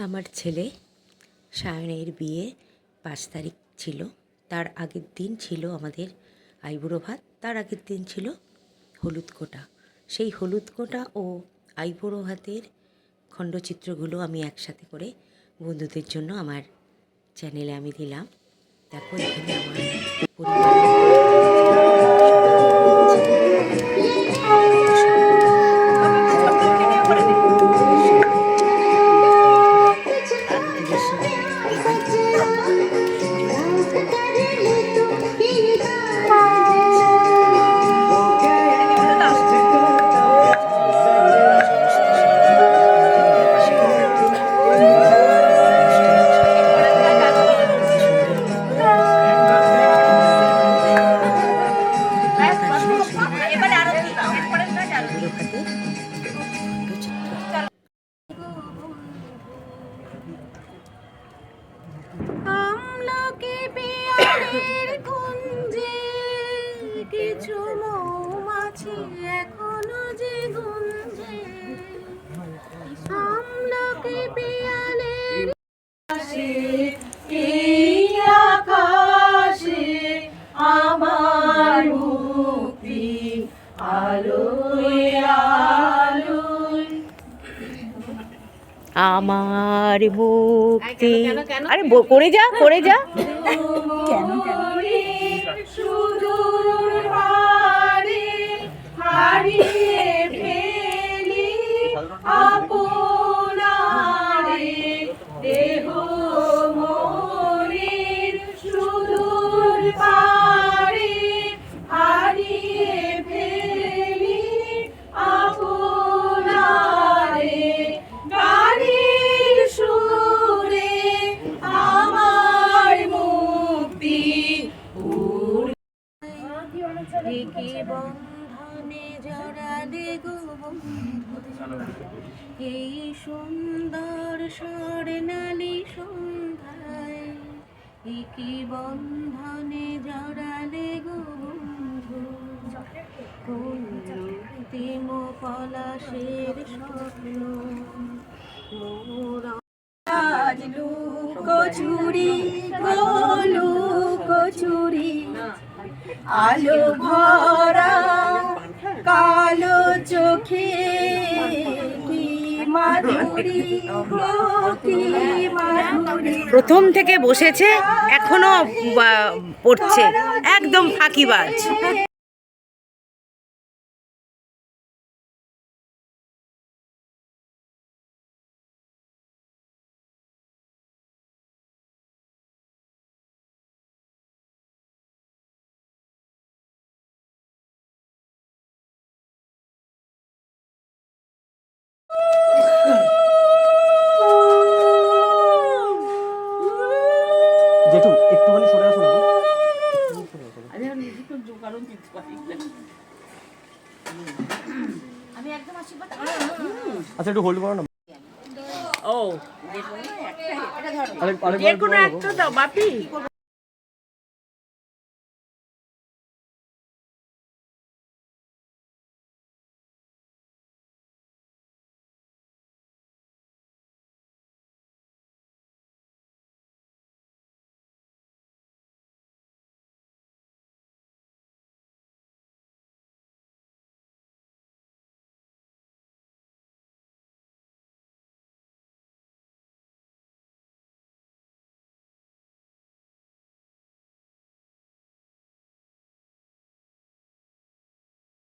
আমার ছেলে সায়নের বিয়ে 5 তারিখ ছিল। তার আগের দিন ছিল আমাদের আইবুড়ো ভাত, তার আগের দিন ছিল হলুদ কোটা। সেই হলুদ কোটা ও আইবুড়ো ভাতের খণ্ডচিত্রগুলো আমি একসাথে করে বন্ধুদের জন্য আমার চ্যানেলে আমি দিলাম। তারপর এখানে আমার আমলকি পিয়ালের কুঞ্জে কিছু মৌমাছি এখনো যে গুঞ্জে। আমলকি পিয়ালের এই আকাশে আমার মুক্তি আলোয় আলোয় আমার মুক্তি। আরে করে যা সুদূর পারে হারিয়ে ফেলি আপনারে দেহ মনের সুদূর পারে হারিয়ে ফেলি আপনারে। গানের সুরে আমার মুক্তি কি বন্ধনে জড়ালে গো এই সুন্দর স্বর্ণালী সন্ধ্যায়। কি বন্ধনে জড়ালে গো বন্ধু কোন অন্তিম পলাশের স্বপ্ন মোর। আজ লুকোচুরি লুকোচুরি আলো ভরা কালো চোখে কি মাধুরী কি মাধুরী। প্রথম থেকে বসেছে, এখনো পড়ছে, একদম ফাঁকিবাজ। জেঠু একটুখানি সরে আসো না। আচ্ছা একটু হোল্ড করো না। ও আরেকবার একটা দাও বাপি।